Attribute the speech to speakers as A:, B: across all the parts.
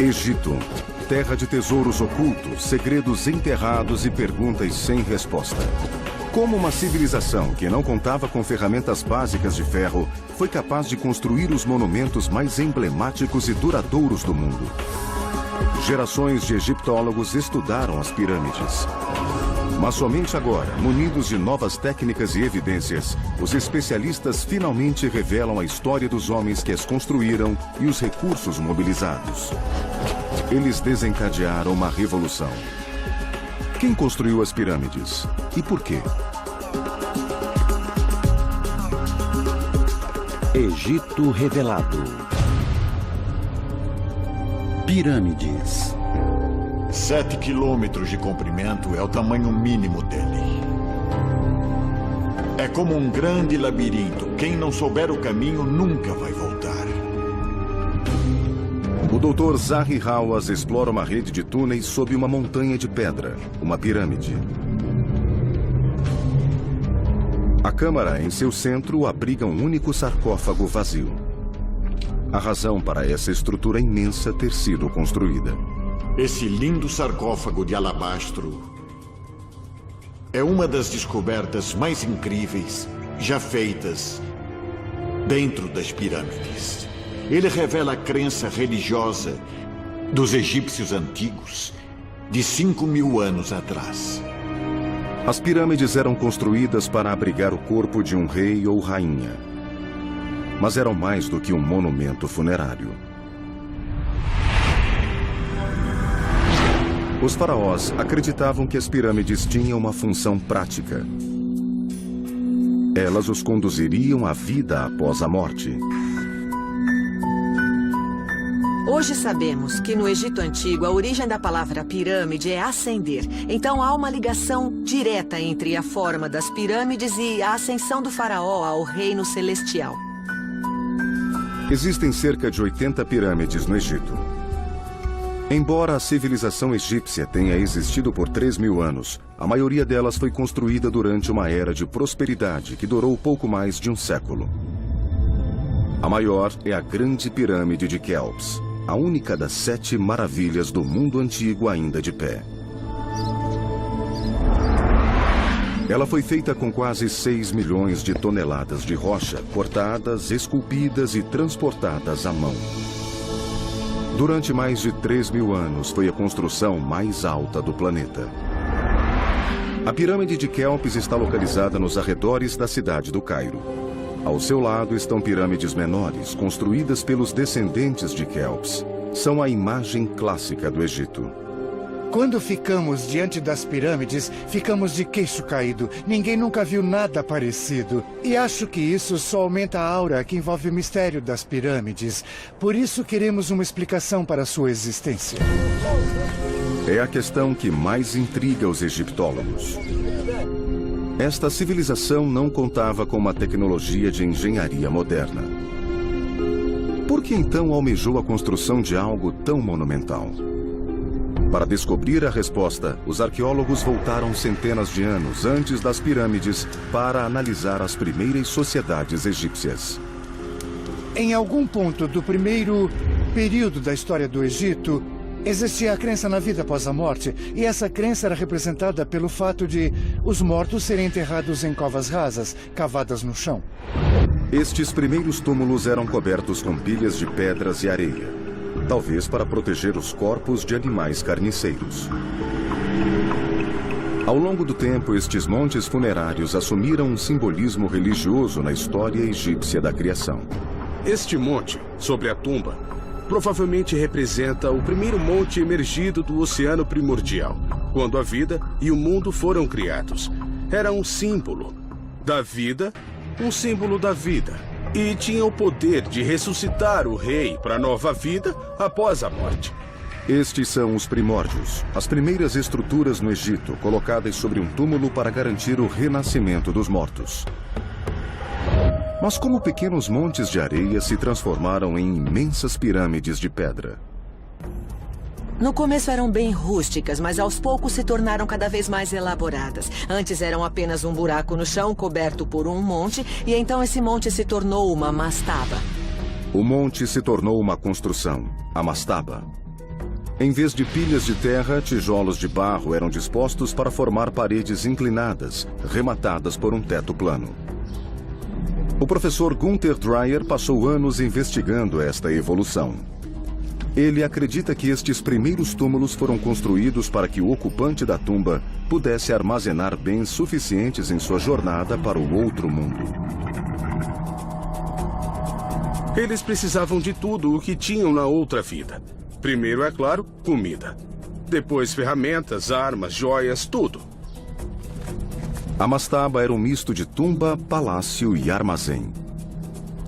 A: Egito, terra de tesouros ocultos, segredos enterrados e perguntas sem resposta. Como uma civilização que não contava com ferramentas básicas de ferro foi capaz de construir os monumentos mais emblemáticos e duradouros do mundo? Gerações de egiptólogos estudaram as pirâmides. Mas somente agora, munidos de novas técnicas e evidências, os especialistas finalmente revelam a história dos homens que as construíram e os recursos mobilizados. Eles desencadearam uma revolução. Quem construiu as pirâmides? E por quê?
B: Egito revelado. Pirâmides.
C: 7 quilômetros de comprimento é o tamanho mínimo dele. É como um grande labirinto. Quem não souber o caminho nunca vai voltar.
A: O Dr. Zahi Hawass explora uma rede de túneis sob uma montanha de pedra, uma pirâmide. A câmara em seu centro abriga um único sarcófago vazio. A razão para essa estrutura imensa ter sido construída.
C: Esse lindo sarcófago de alabastro é uma das descobertas mais incríveis já feitas dentro das pirâmides. Ele revela a crença religiosa dos egípcios antigos de 5.000 anos atrás.
A: As pirâmides eram construídas para abrigar o corpo de um rei ou rainha. Mas eram mais do que um monumento funerário. Os faraós acreditavam que as pirâmides tinham uma função prática. Elas os conduziriam à vida após a morte.
D: Hoje sabemos que no Egito Antigo a origem da palavra pirâmide é ascender. Então há uma ligação direta entre a forma das pirâmides e a ascensão do faraó ao reino celestial.
A: Existem cerca de 80 pirâmides no Egito. Embora a civilização egípcia tenha existido por 3.000 anos, a maioria delas foi construída durante uma era de prosperidade que durou pouco mais de um século. A maior é a Grande Pirâmide de Quéops, a única das 7 maravilhas do mundo antigo ainda de pé. Ela foi feita com quase 6 milhões de toneladas de rocha, cortadas, esculpidas e transportadas à mão. Durante mais de 3.000 anos, foi a construção mais alta do planeta. A pirâmide de Quéops está localizada nos arredores da cidade do Cairo. Ao seu lado estão pirâmides menores, construídas pelos descendentes de Quéops. São a imagem clássica do Egito.
E: Quando ficamos diante das pirâmides, ficamos de queixo caído. Ninguém nunca viu nada parecido. E acho que isso só aumenta a aura que envolve o mistério das pirâmides. Por isso queremos uma explicação para a sua existência.
A: É a questão que mais intriga os egiptólogos. Esta civilização não contava com uma tecnologia de engenharia moderna. Por que então almejou a construção de algo tão monumental? Para descobrir a resposta, os arqueólogos voltaram centenas de anos antes das pirâmides para analisar as primeiras sociedades egípcias.
E: Em algum ponto do primeiro período da história do Egito, existia a crença na vida após a morte, e essa crença era representada pelo fato de os mortos serem enterrados em covas rasas, cavadas no chão.
A: Estes primeiros túmulos eram cobertos com pilhas de pedras e areia. Talvez para proteger os corpos de animais carniceiros. Ao longo do tempo, estes montes funerários assumiram um simbolismo religioso na história egípcia da criação.
F: Este monte, sobre a tumba, provavelmente representa o primeiro monte emergido do oceano primordial, quando a vida e o mundo foram criados. Era um símbolo da vida, um símbolo da vida. E tinha o poder de ressuscitar o rei para a nova vida após a morte.
A: Estes são os primórdios, as primeiras estruturas no Egito, colocadas sobre um túmulo para garantir o renascimento dos mortos. Mas como pequenos montes de areia se transformaram em imensas pirâmides de pedra?
D: No começo eram bem rústicas, mas aos poucos se tornaram cada vez mais elaboradas. Antes eram apenas um buraco no chão coberto por um monte, e então esse monte se tornou uma mastaba.
A: O monte se tornou uma construção, a mastaba. Em vez de pilhas de terra, tijolos de barro eram dispostos para formar paredes inclinadas, rematadas por um teto plano. O professor Gunther Dreyer passou anos investigando esta evolução. Ele acredita que estes primeiros túmulos foram construídos para que o ocupante da tumba pudesse armazenar bens suficientes em sua jornada para o outro mundo.
F: Eles precisavam de tudo o que tinham na outra vida. Primeiro, é claro, comida. Depois, ferramentas, armas, joias, tudo.
A: A mastaba era um misto de tumba, palácio e armazém.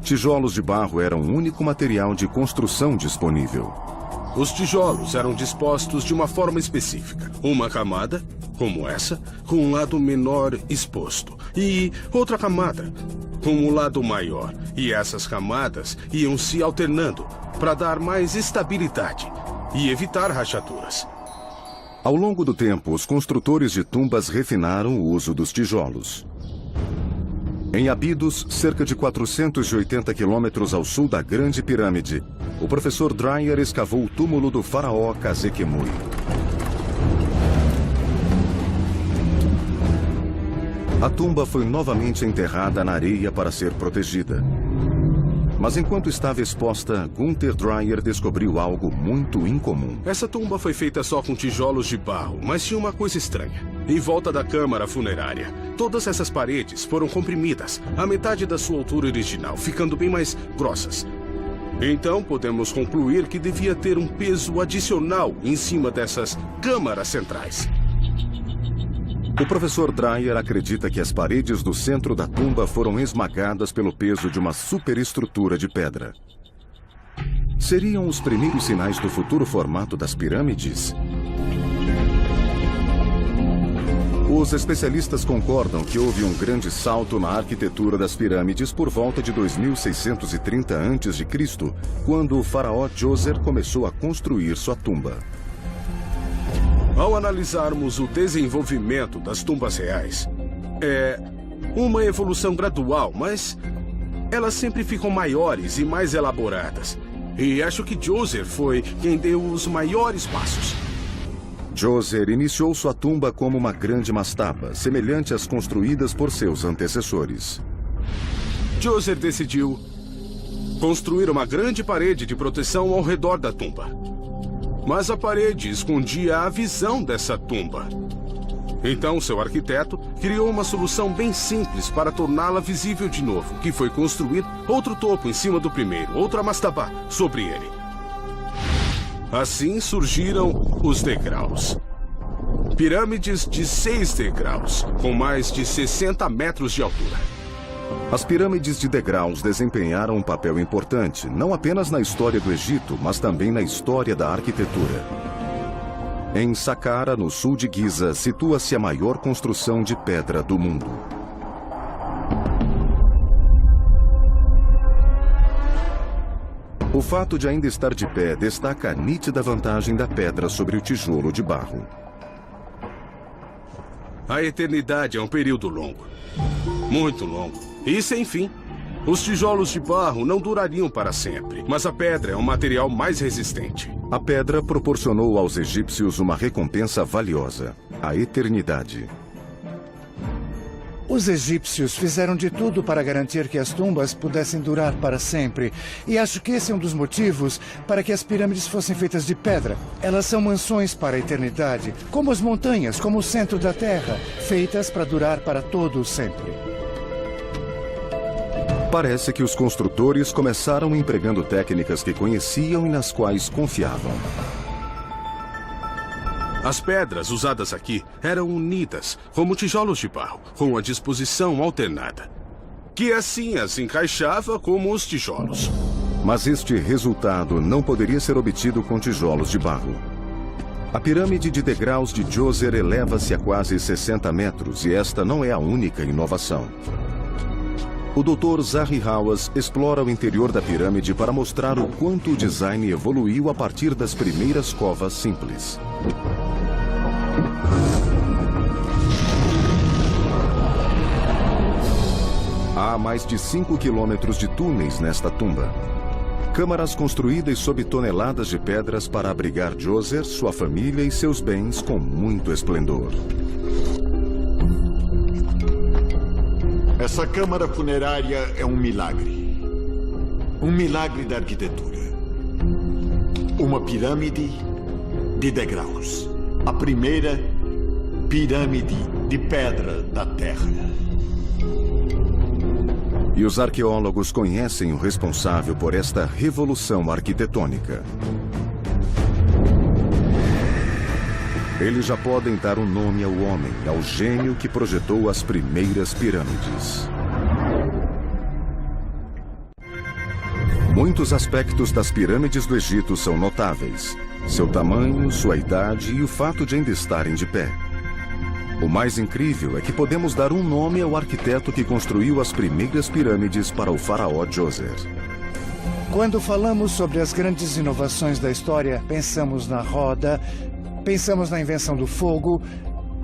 A: Tijolos de barro eram o único material de construção disponível.
F: Os tijolos eram dispostos de uma forma específica. Uma camada, como essa, com um lado menor exposto. E outra camada, com um lado maior. E essas camadas iam se alternando para dar mais estabilidade e evitar rachaduras.
A: Ao longo do tempo, os construtores de tumbas refinaram o uso dos tijolos. Em Abidos, cerca de 480 quilômetros ao sul da Grande Pirâmide, o professor Dreyer escavou o túmulo do faraó Khazekemui. A tumba foi novamente enterrada na areia para ser protegida. Mas enquanto estava exposta, Gunther Dreyer descobriu algo muito incomum.
F: Essa tumba foi feita só com tijolos de barro, mas tinha uma coisa estranha. Em volta da câmara funerária, todas essas paredes foram comprimidas, a metade da sua altura original, ficando bem mais grossas. Então, podemos concluir que devia ter um peso adicional em cima dessas câmaras centrais.
A: O professor Dreyer acredita que as paredes do centro da tumba foram esmagadas pelo peso de uma superestrutura de pedra. Seriam os primeiros sinais do futuro formato das pirâmides? Os especialistas concordam que houve um grande salto na arquitetura das pirâmides por volta de 2630 a.C., quando o faraó Djoser começou a construir sua tumba.
F: Ao analisarmos o desenvolvimento das tumbas reais, é uma evolução gradual, mas elas sempre ficam maiores e mais elaboradas. E acho que Djoser foi quem deu os maiores passos.
A: Djoser iniciou sua tumba como uma grande mastaba, semelhante às construídas por seus antecessores.
F: Djoser decidiu construir uma grande parede de proteção ao redor da tumba. Mas a parede escondia a visão dessa tumba. Então, seu arquiteto criou uma solução bem simples para torná-la visível de novo, que foi construir outro topo em cima do primeiro, outra mastaba sobre ele. Assim surgiram os degraus. Pirâmides de 6 degraus, com mais de 60 metros de altura.
A: As pirâmides de degraus desempenharam um papel importante, não apenas na história do Egito, mas também na história da arquitetura. Em Saqqara, no sul de Giza, situa-se a maior construção de pedra do mundo. O fato de ainda estar de pé destaca a nítida vantagem da pedra sobre o tijolo de barro.
F: A eternidade é um período longo. Muito longo. E sem fim. Os tijolos de barro não durariam para sempre, mas a pedra é um material mais resistente.
A: A pedra proporcionou aos egípcios uma recompensa valiosa: a eternidade.
E: Os egípcios fizeram de tudo para garantir que as tumbas pudessem durar para sempre. E acho que esse é um dos motivos para que as pirâmides fossem feitas de pedra. Elas são mansões para a eternidade, como as montanhas, como o centro da Terra, feitas para durar para todo sempre.
A: Parece que os construtores começaram empregando técnicas que conheciam e nas quais confiavam.
F: As pedras usadas aqui eram unidas, como tijolos de barro, com a disposição alternada, que assim as encaixava como os tijolos.
A: Mas este resultado não poderia ser obtido com tijolos de barro. A pirâmide de degraus de Djoser eleva-se a quase 60 metros e esta não é a única inovação. O Dr. Zahi Hawass explora o interior da pirâmide para mostrar o quanto o design evoluiu a partir das primeiras covas simples. Há mais de 5 quilômetros de túneis nesta tumba. câmaras construídas sob toneladas de pedras para abrigar Djoser, sua família e seus bens com muito esplendor.
C: Essa câmara funerária é um milagre. Um milagre da arquitetura. Uma pirâmide de degraus. A primeira pirâmide de pedra da Terra.
A: E os arqueólogos conhecem o responsável por esta revolução arquitetônica. Eles já podem dar um nome ao homem, ao gênio que projetou as primeiras pirâmides. Muitos aspectos das pirâmides do Egito são notáveis. Seu tamanho, sua idade e o fato de ainda estarem de pé. O mais incrível é que podemos dar um nome ao arquiteto que construiu as primeiras pirâmides para o faraó Djoser.
E: Quando falamos sobre as grandes inovações da história, pensamos na roda, pensamos na invenção do fogo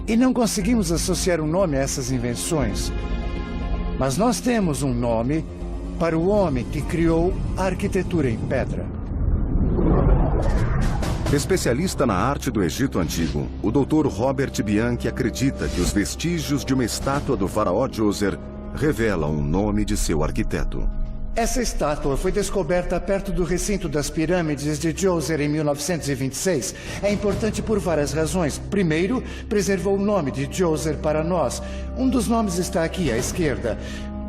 E: e não conseguimos associar um nome a essas invenções. Mas nós temos um nome para o homem que criou a arquitetura em pedra.
A: Especialista na arte do Egito Antigo, o Dr. Robert Bianchi acredita que os vestígios de uma estátua do faraó Djoser revelam o nome de seu arquiteto.
E: Essa estátua foi descoberta perto do recinto das pirâmides de Djoser em 1926. É importante por várias razões. Primeiro, preservou o nome de Djoser para nós. Um dos nomes está aqui à esquerda.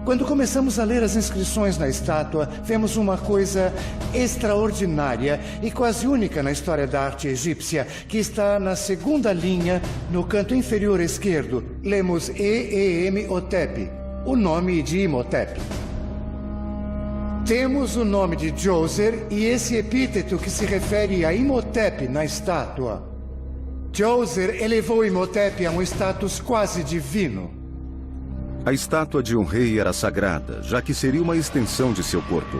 E: Quando começamos a ler as inscrições na estátua, vemos uma coisa extraordinária e quase única na história da arte egípcia, que está na segunda linha, no canto inferior esquerdo. Lemos E-E-M-Otep, o nome de Imhotep. Temos o nome de Djoser e esse epíteto que se refere a Imhotep na estátua. Djoser elevou Imhotep a um status quase divino.
A: A estátua de um rei era sagrada, já que seria uma extensão de seu corpo.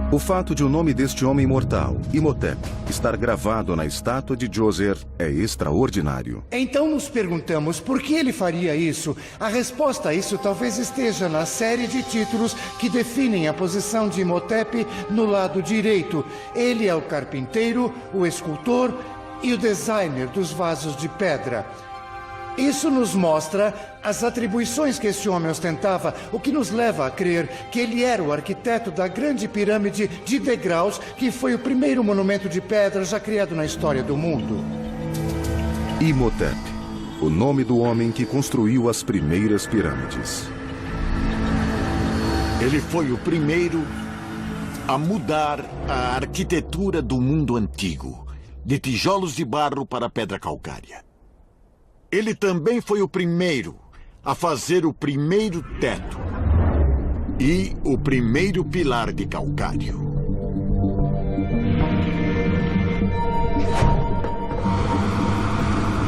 A: O fato de o nome deste homem mortal, Imhotep, estar gravado na estátua de Djoser é extraordinário.
E: Então nos perguntamos por que ele faria isso. A resposta a isso talvez esteja na série de títulos que definem a posição de Imhotep no lado direito. Ele é o carpinteiro, o escultor e o designer dos vasos de pedra. Isso nos mostra as atribuições que esse homem ostentava, o que nos leva a crer que ele era o arquiteto da grande pirâmide de degraus, que foi o primeiro monumento de pedra já criado na história do mundo.
A: Imhotep, o nome do homem que construiu as primeiras pirâmides.
C: Ele foi o primeiro a mudar a arquitetura do mundo antigo, de tijolos de barro para pedra calcária. Ele também foi o primeiro a fazer o primeiro teto e o primeiro pilar de calcário.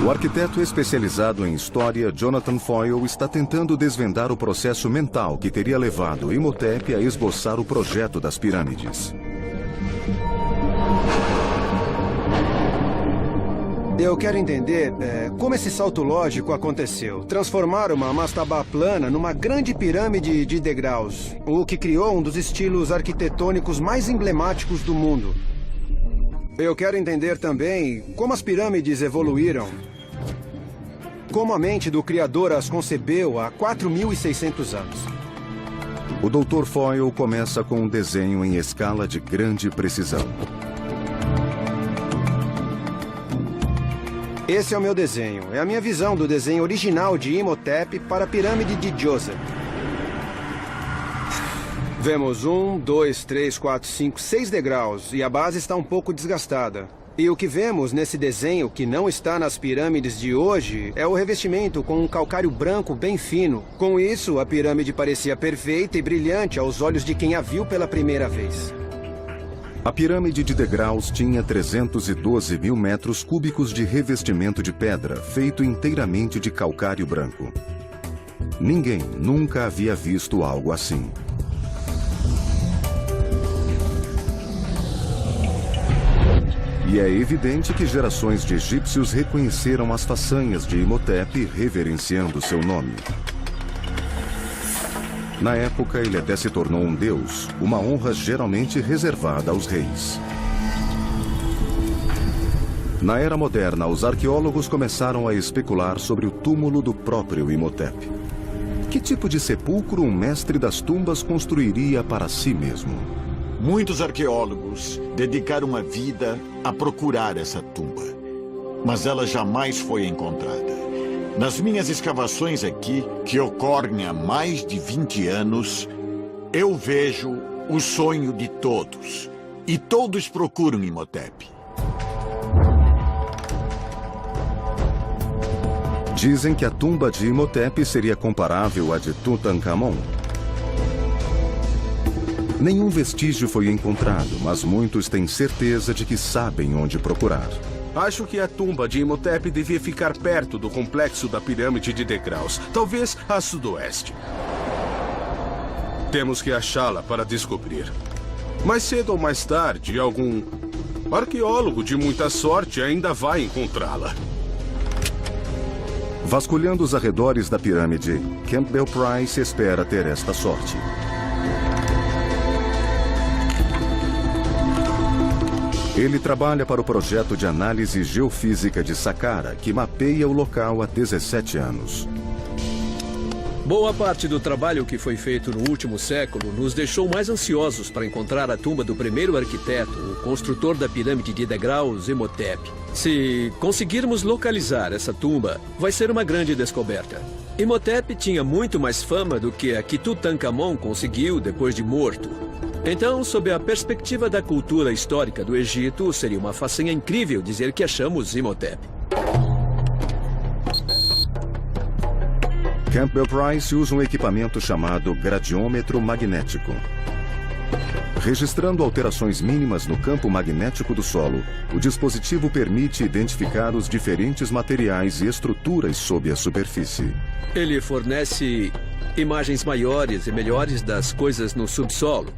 A: O arquiteto especializado em história, Jonathan Foyle, está tentando desvendar o processo mental que teria levado Imhotep a esboçar o projeto das pirâmides.
G: Eu quero entender como esse salto lógico aconteceu. Transformar uma mastabá plana numa grande pirâmide de degraus, o que criou um dos estilos arquitetônicos mais emblemáticos do mundo. Eu quero entender também como as pirâmides evoluíram. Como a mente do Criador as concebeu há 4.600 anos.
A: O Dr. Foyle começa com um desenho em escala de grande precisão.
G: Esse é o meu desenho. É a minha visão do desenho original de Imhotep para a pirâmide de Djoser. Vemos 1, 2, 3, 4, 5, 6 degraus e a base está um pouco desgastada. E o que vemos nesse desenho, que não está nas pirâmides de hoje, é o revestimento com um calcário branco bem fino. Com isso, a pirâmide parecia perfeita e brilhante aos olhos de quem a viu pela primeira vez.
A: A pirâmide de degraus tinha 312 mil metros cúbicos de revestimento de pedra, feito inteiramente de calcário branco. Ninguém nunca havia visto algo assim. E é evidente que gerações de egípcios reconheceram as façanhas de Imhotep, reverenciando seu nome. Na época, ele até se tornou um deus, uma honra geralmente reservada aos reis. Na era moderna, os arqueólogos começaram a especular sobre o túmulo do próprio Imhotep. Que tipo de sepulcro um mestre das tumbas construiria para si mesmo?
C: Muitos arqueólogos dedicaram a vida a procurar essa tumba, mas ela jamais foi encontrada. Nas minhas escavações aqui, que ocorrem há mais de 20 anos, eu vejo o sonho de todos. E todos procuram Imhotep.
A: Dizem que a tumba de Imhotep seria comparável à de Tutankhamon. Nenhum vestígio foi encontrado, mas muitos têm certeza de que sabem onde procurar.
F: Acho que a tumba de Imhotep devia ficar perto do complexo da pirâmide de degraus, talvez a sudoeste. Temos que achá-la para descobrir. Mais cedo ou mais tarde, algum arqueólogo de muita sorte ainda vai encontrá-la.
A: Vasculhando os arredores da pirâmide, Campbell Price espera ter esta sorte. Ele trabalha para o projeto de análise geofísica de Saqqara, que mapeia o local há 17 anos.
H: Boa parte do trabalho que foi feito no último século nos deixou mais ansiosos para encontrar a tumba do primeiro arquiteto, o construtor da pirâmide de degraus, Imhotep. Se conseguirmos localizar essa tumba, vai ser uma grande descoberta. Imhotep tinha muito mais fama do que a que Tutankhamon conseguiu depois de morto. Então, sob a perspectiva da cultura histórica do Egito, seria uma façanha incrível dizer que achamos Imhotep.
A: Campbell Price usa um equipamento chamado gradiômetro magnético. Registrando alterações mínimas no campo magnético do solo, o dispositivo permite identificar os diferentes materiais e estruturas sob a superfície.
H: Ele fornece imagens maiores e melhores das coisas no subsolo.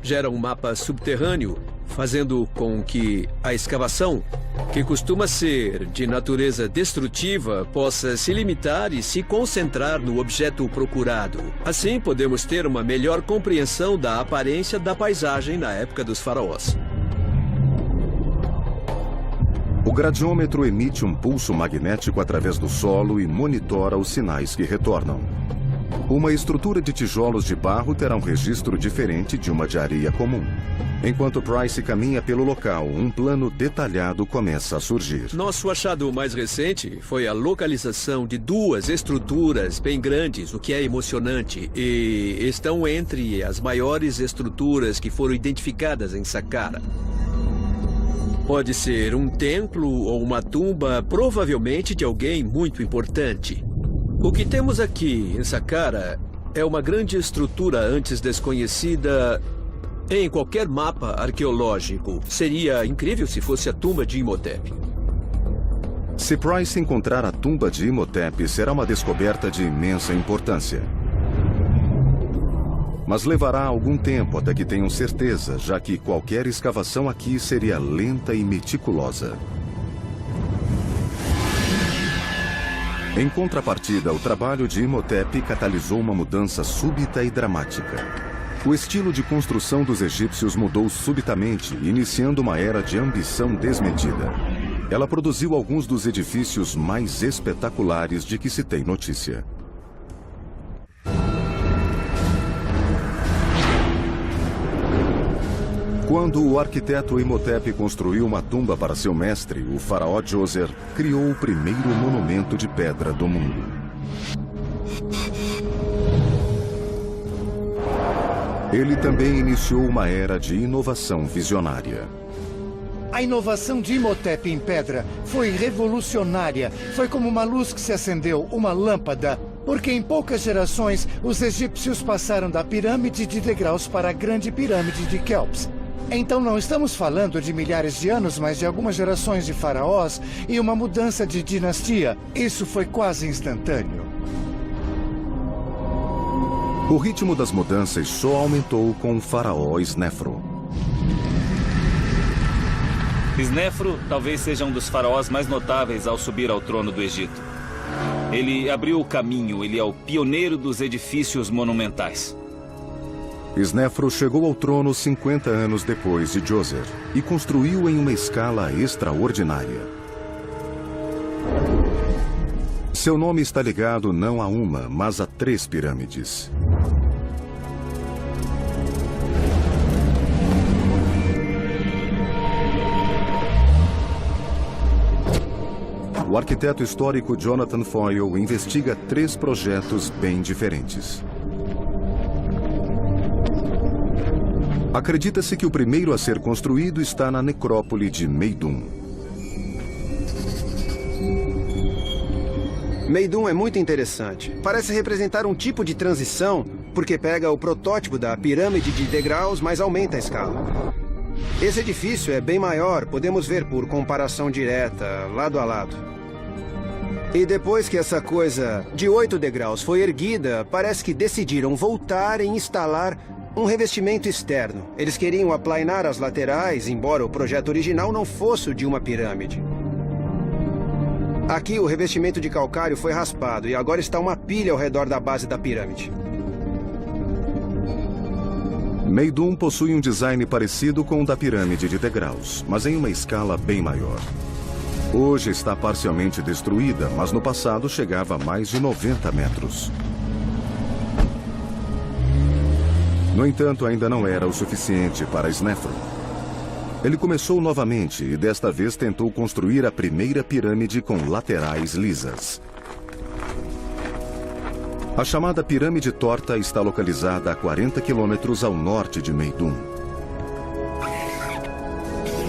H: Gera um mapa subterrâneo, fazendo com que a escavação, que costuma ser de natureza destrutiva, possa se limitar e se concentrar no objeto procurado. Assim, podemos ter uma melhor compreensão da aparência da paisagem na época dos faraós.
A: O gradiômetro emite um pulso magnético através do solo e monitora os sinais que retornam. Uma estrutura de tijolos de barro terá um registro diferente de uma de areia comum. Enquanto Price caminha pelo local, um plano detalhado começa a surgir.
H: Nosso achado mais recente foi a localização de duas estruturas bem grandes, o que é emocionante, e estão entre as maiores estruturas que foram identificadas em Saqqara. Pode ser um templo ou uma tumba, provavelmente de alguém muito importante. O que temos aqui em Saqqara é uma grande estrutura antes desconhecida em qualquer mapa arqueológico. Seria incrível se fosse a tumba de Imhotep.
A: Se Price encontrar a tumba de Imhotep, será uma descoberta de imensa importância. Mas levará algum tempo até que tenham certeza, já que qualquer escavação aqui seria lenta e meticulosa. Em contrapartida, o trabalho de Imhotep catalisou uma mudança súbita e dramática. O estilo de construção dos egípcios mudou subitamente, iniciando uma era de ambição desmedida. Ela produziu alguns dos edifícios mais espetaculares de que se tem notícia. Quando o arquiteto Imhotep construiu uma tumba para seu mestre, o faraó Djoser, criou o primeiro monumento de pedra do mundo. Ele também iniciou uma era de inovação visionária.
E: A inovação de Imhotep em pedra foi revolucionária. Foi como uma luz que se acendeu, uma lâmpada. Porque em poucas gerações, os egípcios passaram da pirâmide de degraus para a grande pirâmide de Quéops. Então não estamos falando de milhares de anos, mas de algumas gerações de faraós e uma mudança de dinastia. Isso foi quase instantâneo.
A: O ritmo das mudanças só aumentou com o faraó Snefru.
I: Snefru talvez seja um dos faraós mais notáveis ao subir ao trono do Egito. Ele abriu o caminho, ele é o pioneiro dos edifícios monumentais.
A: Snefru chegou ao trono 50 anos depois de Djoser e construiu em uma escala extraordinária. Seu nome está ligado não a uma, mas a 3 pirâmides. O arquiteto histórico Jonathan Foyle investiga 3 projetos bem diferentes. Acredita-se que o primeiro a ser construído está na necrópole de Meidum.
G: Meidum é muito interessante. Parece representar um tipo de transição, porque pega o protótipo da pirâmide de degraus, mas aumenta a escala. Esse edifício é bem maior, podemos ver por comparação direta, lado a lado. E depois que essa coisa de 8 degraus foi erguida, parece que decidiram voltar e instalar um revestimento externo. Eles queriam aplainar as laterais, embora o projeto original não fosse o de uma pirâmide. Aqui o revestimento de calcário foi raspado e agora está uma pilha ao redor da base da pirâmide.
A: Meidum possui um design parecido com o da pirâmide de degraus, mas em uma escala bem maior. Hoje está parcialmente destruída, mas no passado chegava a mais de 90 metros. No entanto, ainda não era o suficiente para Snefru. Ele começou novamente e desta vez tentou construir a primeira pirâmide com laterais lisas. A chamada Pirâmide Torta está localizada a 40 quilômetros ao norte de Meidum.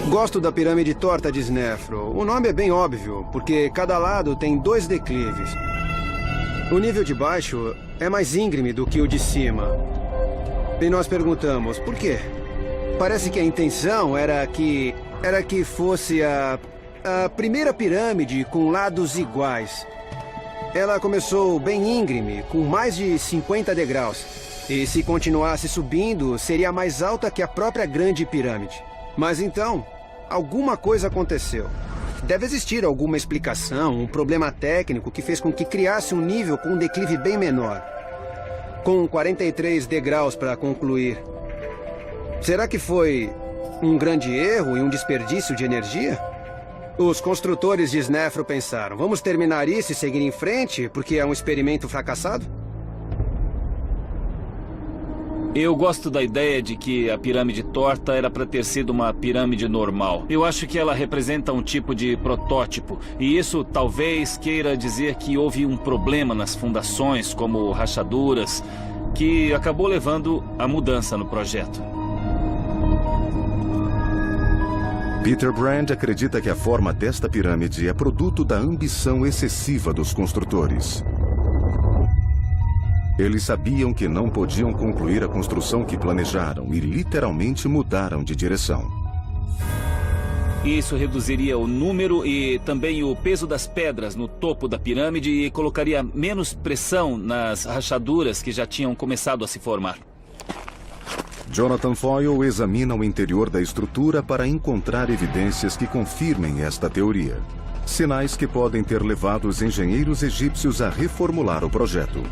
G: Gosto da Pirâmide Torta de Snefru. O nome é bem óbvio, porque cada lado tem 2 declives. O nível de baixo é mais íngreme do que o de cima. E nós perguntamos, por quê? Parece que a intenção era que fosse a primeira pirâmide com lados iguais. Ela começou bem íngreme, com mais de 50 degraus. E se continuasse subindo, seria mais alta que a própria Grande Pirâmide. Mas então, alguma coisa aconteceu. Deve existir alguma explicação, um problema técnico que fez com que criasse um nível com um declive bem menor. Com 43 degraus para concluir. Será que foi um grande erro e um desperdício de energia? Os construtores de Snefru pensaram, vamos terminar isso e seguir em frente, porque é um experimento fracassado?
I: Eu gosto da ideia de que a pirâmide torta era para ter sido uma pirâmide normal. Eu acho que ela representa um tipo de protótipo. E isso talvez queira dizer que houve um problema nas fundações, como rachaduras, que acabou levando à mudança no projeto.
A: Peter Brand acredita que a forma desta pirâmide é produto da ambição excessiva dos construtores. Eles sabiam que não podiam concluir a construção que planejaram e literalmente mudaram de direção.
I: Isso reduziria o número e também o peso das pedras no topo da pirâmide e colocaria menos pressão nas rachaduras que já tinham começado a se formar.
A: Jonathan Foyle examina o interior da estrutura para encontrar evidências que confirmem esta teoria. Sinais que podem ter levado os engenheiros egípcios a reformular o projeto.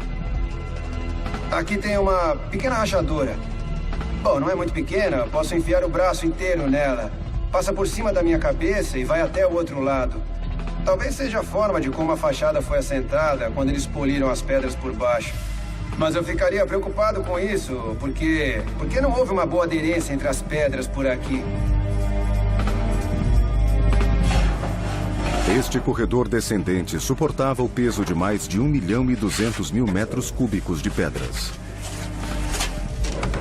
G: Aqui tem uma pequena rachadura. Bom, não é muito pequena, posso enfiar o braço inteiro nela. Passa por cima da minha cabeça e vai até o outro lado. Talvez seja a forma de como a fachada foi assentada quando eles poliram as pedras por baixo. Mas eu ficaria preocupado com isso, porque não houve uma boa aderência entre as pedras por aqui.
A: Este corredor descendente suportava o peso de mais de 1.200.000 metros cúbicos de pedras.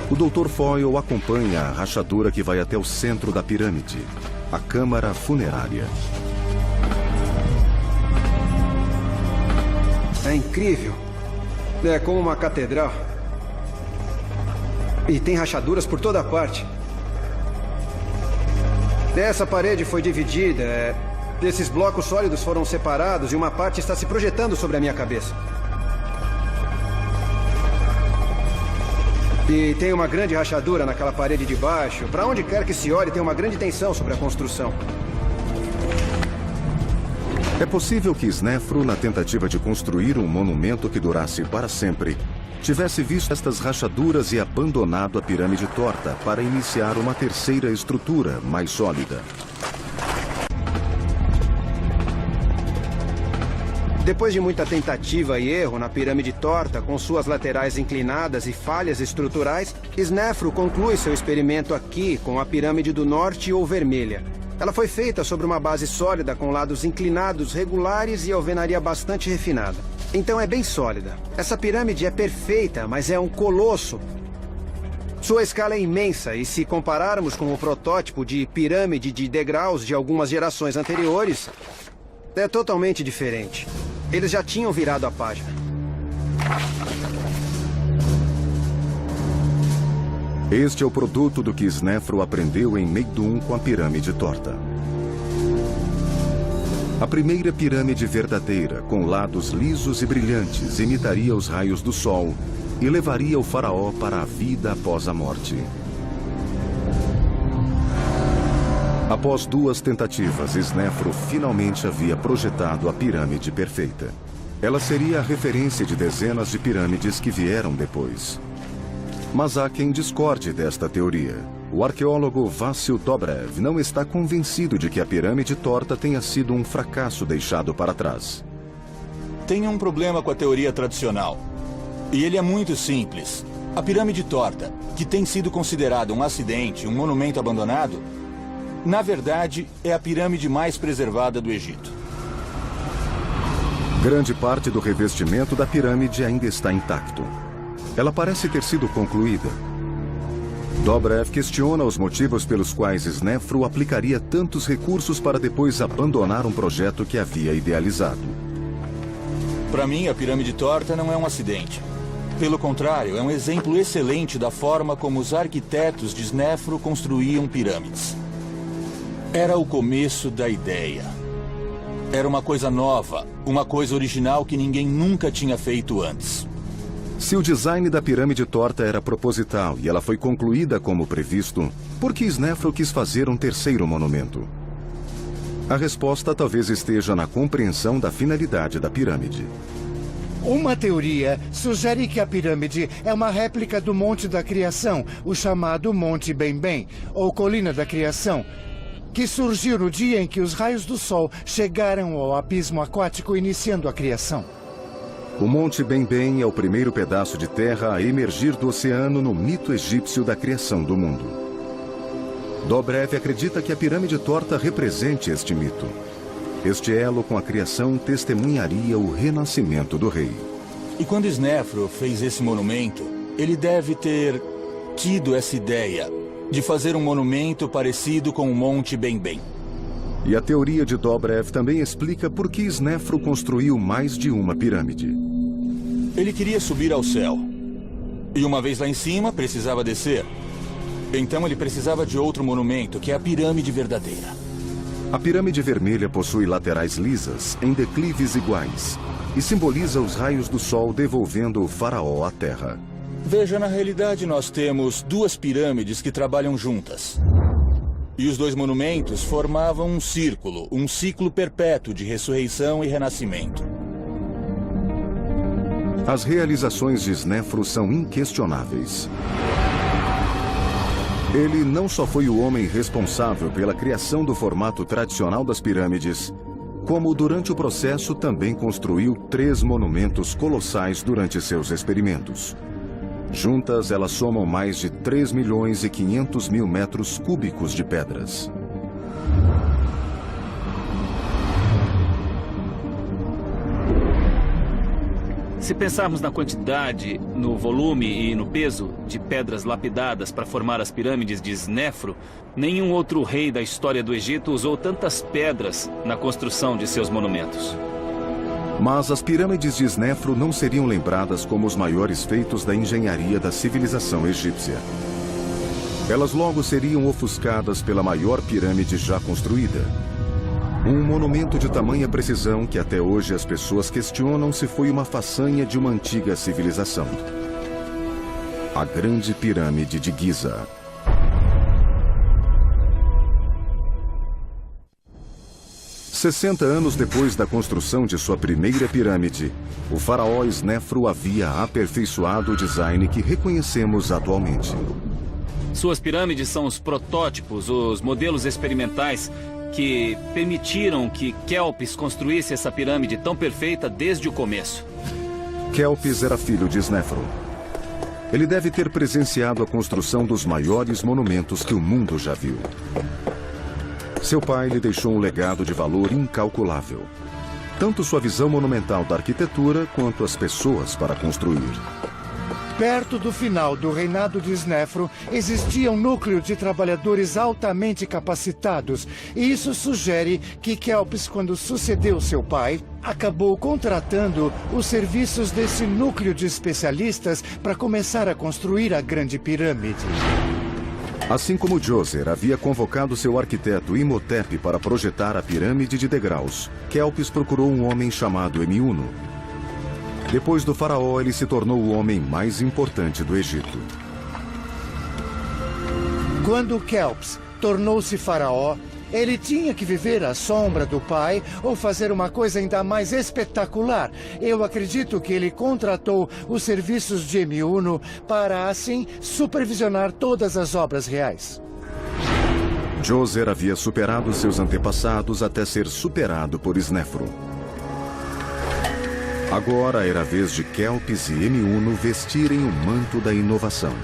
A: O Dr. Foyle acompanha a rachadura que vai até o centro da pirâmide, a câmara funerária.
G: É incrível. É como uma catedral. E tem rachaduras por toda parte. Essa parede foi dividida. Esses blocos sólidos foram separados e uma parte está se projetando sobre a minha cabeça. E tem uma grande rachadura naquela parede de baixo. Para onde quer que se olhe, tem uma grande tensão sobre a construção.
A: É possível que Snefru, na tentativa de construir um monumento que durasse para sempre, tivesse visto estas rachaduras e abandonado a pirâmide torta para iniciar uma terceira estrutura mais sólida.
G: Depois de muita tentativa e erro na pirâmide torta, com suas laterais inclinadas e falhas estruturais, Snefru conclui seu experimento aqui com a pirâmide do norte ou vermelha. Ela foi feita sobre uma base sólida com lados inclinados regulares e alvenaria bastante refinada. Então é bem sólida. Essa pirâmide é perfeita, mas é um colosso. Sua escala é imensa e se compararmos com o protótipo de pirâmide de degraus de algumas gerações anteriores, é totalmente diferente. Eles já tinham virado a página.
A: Este é o produto do que Snefru aprendeu em Meidum com a pirâmide torta. A primeira pirâmide verdadeira, com lados lisos e brilhantes, imitaria os raios do sol e levaria o faraó para a vida após a morte. Após 2 tentativas, Snefru finalmente havia projetado a pirâmide perfeita. Ela seria a referência de dezenas de pirâmides que vieram depois. Mas há quem discorde desta teoria. O arqueólogo Vassil Dobrev não está convencido de que a pirâmide torta tenha sido um fracasso deixado para trás.
J: Tem um problema com a teoria tradicional. E ele é muito simples. A pirâmide torta, que tem sido considerada um acidente, um monumento abandonado, na verdade, é a pirâmide mais preservada do Egito.
A: Grande parte do revestimento da pirâmide ainda está intacto. Ela parece ter sido concluída. Dobrev questiona os motivos pelos quais Snefru aplicaria tantos recursos para depois abandonar um projeto que havia idealizado.
J: Para mim, a pirâmide torta não é um acidente. Pelo contrário, é um exemplo excelente da forma como os arquitetos de Snefru construíam pirâmides. Era o começo da ideia. Era uma coisa nova, uma coisa original que ninguém nunca tinha feito antes.
A: Se o design da pirâmide torta era proposital e ela foi concluída como previsto, por que Snefru quis fazer um terceiro monumento? A resposta talvez esteja na compreensão da finalidade da pirâmide.
E: Uma teoria sugere que a pirâmide é uma réplica do Monte da Criação, o chamado Monte Bem-Bem, ou Colina da Criação, que surgiu no dia em que os raios do sol chegaram ao abismo aquático, iniciando a criação.
A: O Monte Bem-Bem é o primeiro pedaço de terra a emergir do oceano no mito egípcio da criação do mundo. Dobrev acredita que a pirâmide torta represente este mito. Este elo com a criação testemunharia o renascimento do rei.
J: E quando Snefru fez esse monumento, ele deve ter tido essa ideia de fazer um monumento parecido com o Monte Bem-Bem.
A: E a teoria de Dobrev também explica por que Snefru construiu mais de uma pirâmide.
J: Ele queria subir ao céu. E uma vez lá em cima, precisava descer. Então ele precisava de outro monumento, que é a pirâmide verdadeira.
A: A pirâmide vermelha possui laterais lisas, em declives iguais, e simboliza os raios do sol devolvendo o faraó à terra.
J: Veja, na realidade nós temos 2 pirâmides que trabalham juntas. E os 2 monumentos formavam um ciclo perpétuo de ressurreição e renascimento.
A: As realizações de Snefru são inquestionáveis. Ele não só foi o homem responsável pela criação do formato tradicional das pirâmides, como durante o processo também construiu 3 monumentos colossais durante seus experimentos. Juntas, elas somam mais de 3.500.000 metros cúbicos de pedras.
I: Se pensarmos na quantidade, no volume e no peso de pedras lapidadas para formar as pirâmides de Snefru, nenhum outro rei da história do Egito usou tantas pedras na construção de seus monumentos.
A: Mas as pirâmides de Snefru não seriam lembradas como os maiores feitos da engenharia da civilização egípcia. Elas logo seriam ofuscadas pela maior pirâmide já construída. Um monumento de tamanha precisão que até hoje as pessoas questionam se foi uma façanha de uma antiga civilização. A Grande Pirâmide de Giza. 60 anos depois da construção de sua primeira pirâmide, o faraó Snefru havia aperfeiçoado o design que reconhecemos atualmente.
I: Suas pirâmides são os protótipos, os modelos experimentais que permitiram que Kelpis construísse essa pirâmide tão perfeita desde o começo.
A: Kelpis era filho de Snefru. Ele deve ter presenciado a construção dos maiores monumentos que o mundo já viu. Seu pai lhe deixou um legado de valor incalculável. Tanto sua visão monumental da arquitetura, quanto as pessoas para construir.
E: Perto do final do reinado de Snefru, existia um núcleo de trabalhadores altamente capacitados. E isso sugere que Kelpis, quando sucedeu seu pai, acabou contratando os serviços desse núcleo de especialistas para começar a construir a Grande Pirâmide.
A: Assim como Djoser havia convocado seu arquiteto Imhotep para projetar a pirâmide de degraus, Kelpis procurou um homem chamado Emiuno. Depois do faraó, ele se tornou o homem mais importante do Egito.
E: Quando Kelpis tornou-se faraó, ele tinha que viver à sombra do pai ou fazer uma coisa ainda mais espetacular. Eu acredito que ele contratou os serviços de Emiuno para, assim, supervisionar todas as obras reais.
A: Djoser havia superado seus antepassados até ser superado por Snefru. Agora era a vez de Kelpis e Emiuno vestirem o manto da inovação.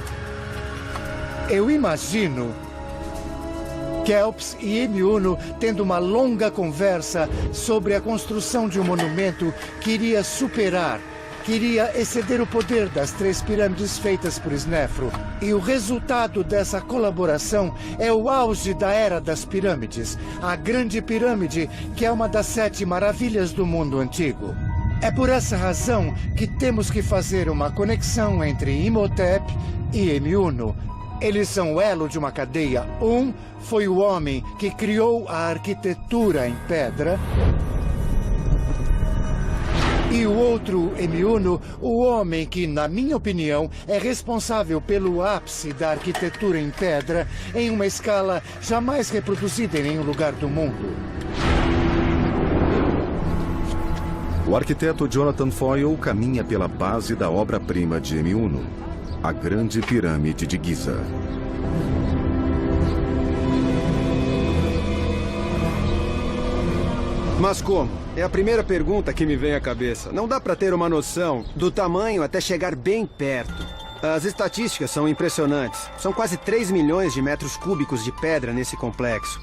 E: Eu imagino Kelpis e Emiuno tendo uma longa conversa sobre a construção de um monumento que iria superar, que iria exceder o poder das 3 pirâmides feitas por Snefru. E o resultado dessa colaboração é o auge da Era das Pirâmides, a Grande Pirâmide, que é uma das 7 maravilhas do mundo antigo. É por essa razão que temos que fazer uma conexão entre Imhotep e Emiuno. Eles são o elo de uma cadeia. Um foi o homem que criou a arquitetura em pedra. E o outro, Emiuno, o homem que, na minha opinião, é responsável pelo ápice da arquitetura em pedra em uma escala jamais reproduzida em nenhum lugar do mundo.
A: O arquiteto Jonathan Foyle caminha pela base da obra-prima de Emiuno, a Grande Pirâmide de Giza.
G: Mas como? É a primeira pergunta que me vem à cabeça. Não dá para ter uma noção do tamanho até chegar bem perto. As estatísticas são impressionantes. São quase 3 milhões de metros cúbicos de pedra nesse complexo.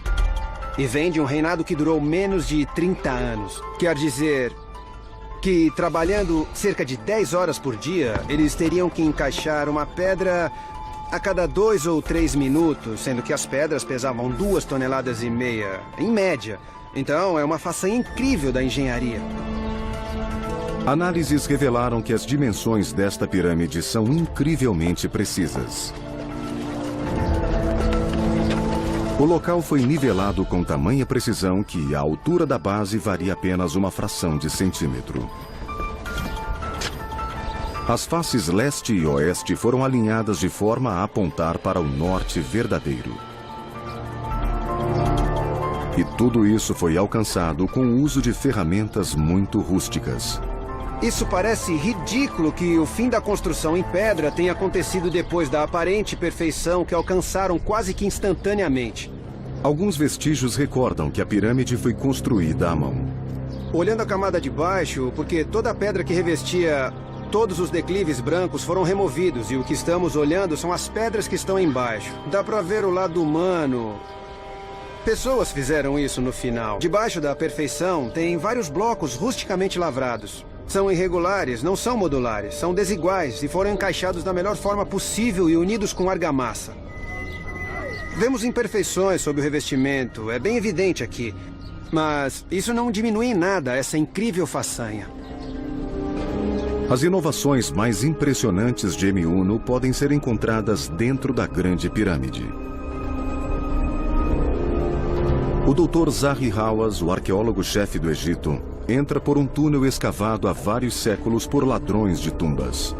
G: E vem de um reinado que durou menos de 30 anos. Quer dizer que, trabalhando cerca de 10 horas por dia, eles teriam que encaixar uma pedra a cada 2 ou 3 minutos, sendo que as pedras pesavam 2,5 toneladas, em média. Então, é uma façanha incrível da engenharia.
A: Análises revelaram que as dimensões desta pirâmide são incrivelmente precisas. O local foi nivelado com tamanha precisão que a altura da base varia apenas uma fração de centímetro. As faces leste e oeste foram alinhadas de forma a apontar para o norte verdadeiro. E tudo isso foi alcançado com o uso de ferramentas muito rústicas.
G: Isso parece ridículo que o fim da construção em pedra tenha acontecido depois da aparente perfeição que alcançaram quase que instantaneamente.
A: Alguns vestígios recordam que a pirâmide foi construída à mão.
G: Olhando a camada de baixo, porque toda a pedra que revestia todos os declives brancos foram removidos e o que estamos olhando são as pedras que estão embaixo. Dá para ver o lado humano. Pessoas fizeram isso no final. Debaixo da perfeição tem vários blocos rusticamente lavrados. São irregulares, não são modulares, são desiguais e foram encaixados da melhor forma possível e unidos com argamassa. Vemos imperfeições sob o revestimento, é bem evidente aqui. Mas isso não diminui em nada essa incrível façanha.
A: As inovações mais impressionantes de Emiuno podem ser encontradas dentro da Grande Pirâmide. O Dr. Zahi Hawass, o arqueólogo-chefe do Egito, entra por um túnel escavado há vários séculos por ladrões de tumbas.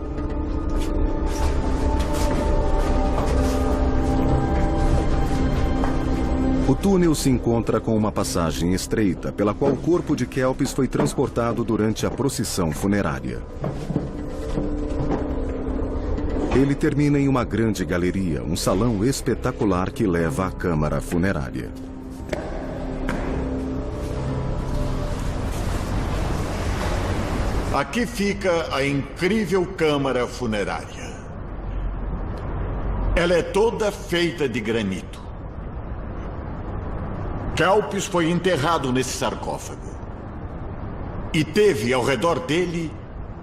A: O túnel se encontra com uma passagem estreita, pela qual o corpo de Kelps foi transportado durante a procissão funerária. Ele termina em uma grande galeria, um salão espetacular que leva à câmara funerária.
C: Aqui fica a incrível câmara funerária. Ela é toda feita de granito. Kelps foi enterrado nesse sarcófago. E teve ao redor dele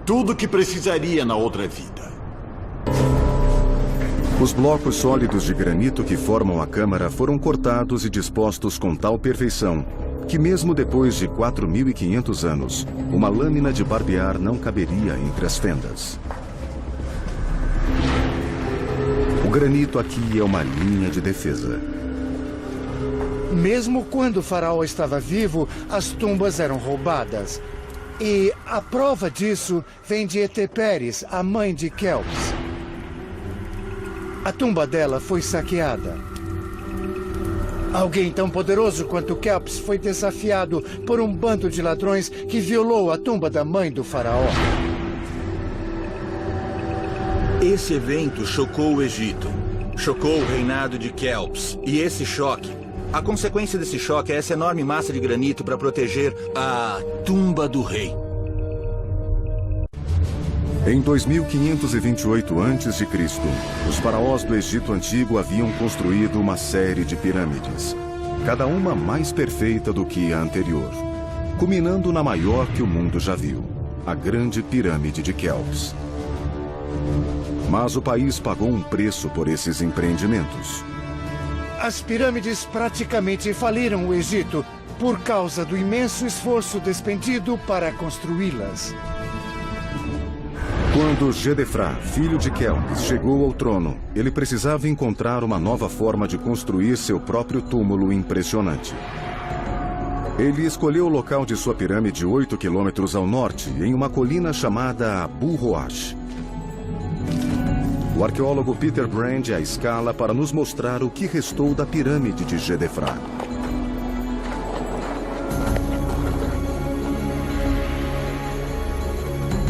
C: tudo o que precisaria na outra vida.
A: Os blocos sólidos de granito que formam a câmara foram cortados e dispostos com tal perfeição que mesmo depois de 4.500 anos, uma lâmina de barbear não caberia entre as fendas. O granito aqui é uma linha de defesa.
E: Mesmo quando o faraó estava vivo, as tumbas eram roubadas. E a prova disso vem de Eteperes, a mãe de Kelps. A tumba dela foi saqueada. Alguém tão poderoso quanto Kelps foi desafiado por um bando de ladrões que violou a tumba da mãe do faraó.
K: Esse evento chocou o Egito. Chocou o reinado de Kelps. E esse choque, a consequência desse choque é essa enorme massa de granito para proteger a tumba do rei.
A: Em 2528 a.C., os faraós do Egito Antigo haviam construído uma série de pirâmides, cada uma mais perfeita do que a anterior, culminando na maior que o mundo já viu, a Grande Pirâmide de Kelps. Mas o país pagou um preço por esses empreendimentos.
E: As pirâmides praticamente faliram o Egito por causa do imenso esforço despendido para construí-las.
A: Quando Gedefra, filho de Kelps, chegou ao trono, ele precisava encontrar uma nova forma de construir seu próprio túmulo impressionante. Ele escolheu o local de sua pirâmide 8 quilômetros ao norte, em uma colina chamada Abu Roash. O arqueólogo Peter Brand a escala para nos mostrar o que restou da pirâmide de Gedefra.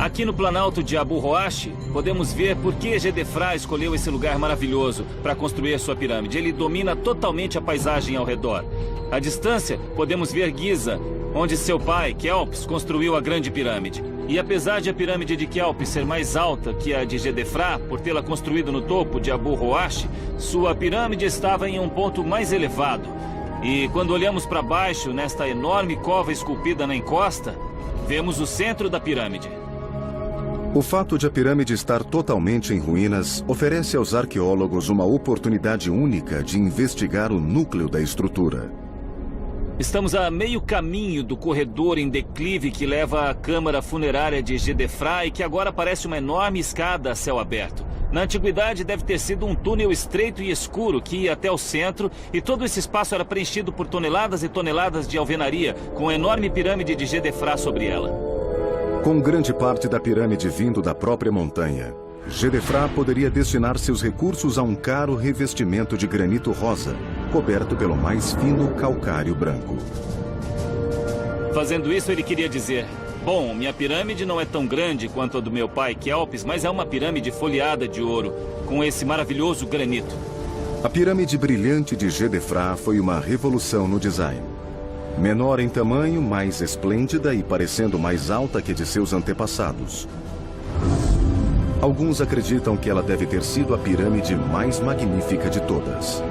I: Aqui no Planalto de Abu Roash, podemos ver por que Gedefra escolheu esse lugar maravilhoso para construir a sua pirâmide. Ele domina totalmente a paisagem ao redor. À distância, podemos ver Giza, onde seu pai, Kelps, construiu a Grande Pirâmide. E apesar de a pirâmide de Kelps ser mais alta que a de Gedefra, por tê-la construído no topo de Abu Roash, sua pirâmide estava em um ponto mais elevado. E quando olhamos para baixo, nesta enorme cova esculpida na encosta, vemos o centro da pirâmide.
A: O fato de a pirâmide estar totalmente em ruínas oferece aos arqueólogos uma oportunidade única de investigar o núcleo da estrutura.
I: Estamos a meio caminho do corredor em declive que leva à câmara funerária de Gedefra e que agora parece uma enorme escada a céu aberto. Na antiguidade deve ter sido um túnel estreito e escuro que ia até o centro e todo esse espaço era preenchido por toneladas e toneladas de alvenaria com a enorme pirâmide de Gedefra sobre ela.
A: Com grande parte da pirâmide vindo da própria montanha, Gedefra poderia destinar seus recursos a um caro revestimento de granito rosa, coberto pelo mais fino calcário branco.
I: Fazendo isso, ele queria dizer: bom, minha pirâmide não é tão grande quanto a do meu pai Kelps, mas é uma pirâmide folheada de ouro, com esse maravilhoso granito.
A: A pirâmide brilhante de Gedefra foi uma revolução no design. Menor em tamanho, mais esplêndida e parecendo mais alta que de seus antepassados. Alguns acreditam que ela deve ter sido a pirâmide mais magnífica de todas.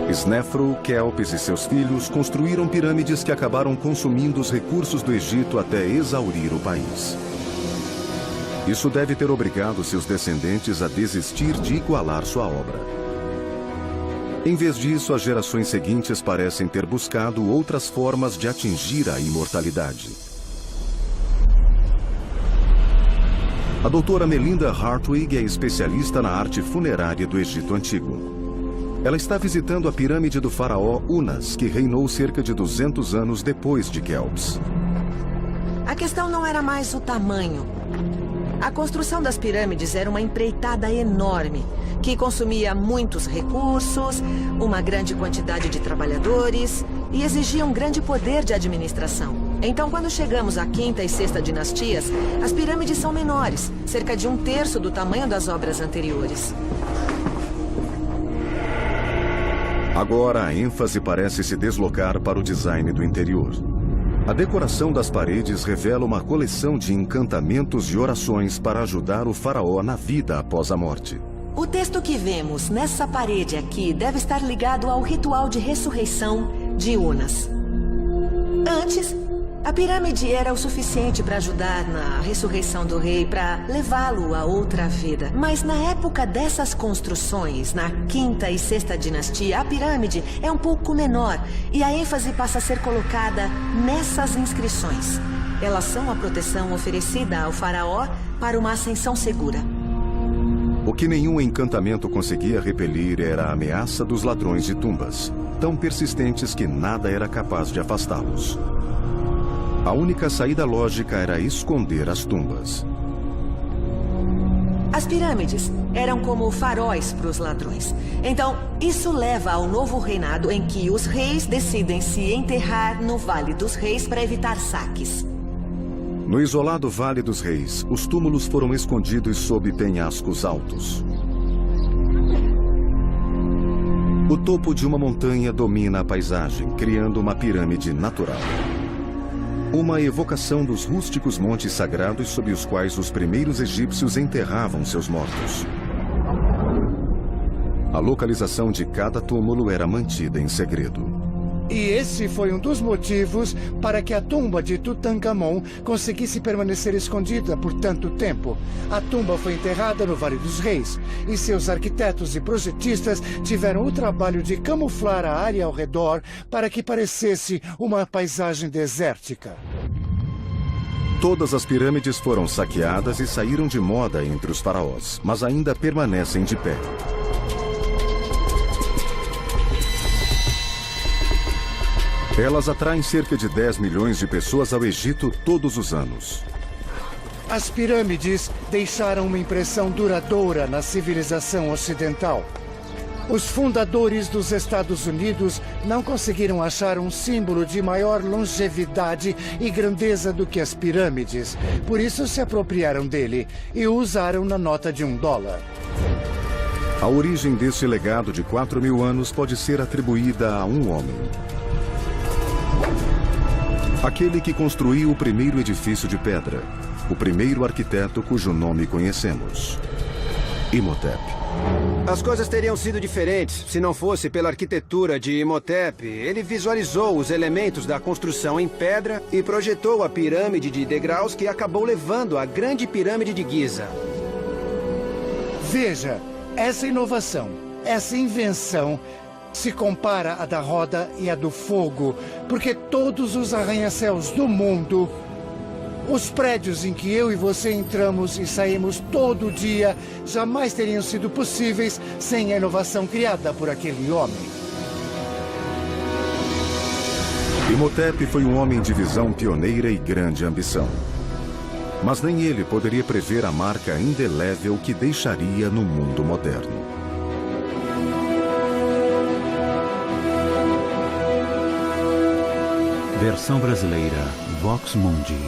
A: Snefru, Kelps e seus filhos construíram pirâmides que acabaram consumindo os recursos do Egito até exaurir o país. Isso deve ter obrigado seus descendentes a desistir de igualar sua obra. Em vez disso, as gerações seguintes parecem ter buscado outras formas de atingir a imortalidade. A doutora Melinda Hartwig é especialista na arte funerária do Egito Antigo. Ela está visitando a pirâmide do faraó Unas, que reinou cerca de 200 anos depois de Kelps.
D: A questão não era mais o tamanho. A construção das pirâmides era uma empreitada enorme, que consumia muitos recursos, uma grande quantidade de trabalhadores e exigia um grande poder de administração. Então, quando chegamos à quinta e sexta dinastias, as pirâmides são menores, cerca de 1/3 do tamanho das obras anteriores.
A: Agora a ênfase parece se deslocar para o design do interior. A decoração das paredes revela uma coleção de encantamentos e orações para ajudar o faraó na vida após a morte.
D: O texto que vemos nessa parede aqui deve estar ligado ao ritual de ressurreição de Unas. Antes, a pirâmide era o suficiente para ajudar na ressurreição do rei, para levá-lo a outra vida. Mas na época dessas construções, na quinta e sexta dinastia, a pirâmide é um pouco menor e a ênfase passa a ser colocada nessas inscrições. Elas são a proteção oferecida ao faraó para uma ascensão segura.
A: O que nenhum encantamento conseguia repelir era a ameaça dos ladrões de tumbas, tão persistentes que nada era capaz de afastá-los. A única saída lógica era esconder as tumbas.
D: As pirâmides eram como faróis para os ladrões. Então, isso leva ao novo reinado em que os reis decidem se enterrar no Vale dos Reis para evitar saques.
A: No isolado Vale dos Reis, os túmulos foram escondidos sob penhascos altos. O topo de uma montanha domina a paisagem, criando uma pirâmide natural. Uma evocação dos rústicos montes sagrados sob os quais os primeiros egípcios enterravam seus mortos. A localização de cada túmulo era mantida em segredo.
E: E esse foi um dos motivos para que a tumba de Tutankhamon conseguisse permanecer escondida por tanto tempo. A tumba foi enterrada no Vale dos Reis, e seus arquitetos e projetistas tiveram o trabalho de camuflar a área ao redor para que parecesse uma paisagem desértica.
A: Todas as pirâmides foram saqueadas e saíram de moda entre os faraós, mas ainda permanecem de pé. Elas atraem cerca de 10 milhões de pessoas ao Egito todos os anos.
E: As pirâmides deixaram uma impressão duradoura na civilização ocidental. Os fundadores dos Estados Unidos não conseguiram achar um símbolo de maior longevidade e grandeza do que as pirâmides. Por isso se apropriaram dele e o usaram na nota de $1.
A: A origem deste legado de 4.000 anos pode ser atribuída a um homem. Aquele que construiu o primeiro edifício de pedra, o primeiro arquiteto cujo nome conhecemos, Imhotep.
G: As coisas teriam sido diferentes se não fosse pela arquitetura de Imhotep. Ele visualizou os elementos da construção em pedra e projetou a pirâmide de degraus que acabou levando à grande pirâmide de Giza.
E: Veja, essa inovação, essa invenção se compara à da roda e à do fogo, porque todos os arranha-céus do mundo, os prédios em que eu e você entramos e saímos todo dia, jamais teriam sido possíveis sem a inovação criada por aquele homem.
A: Imhotep foi um homem de visão pioneira e grande ambição. Mas nem ele poderia prever a marca indelével que deixaria no mundo moderno.
B: Versão brasileira, Vox Mundi.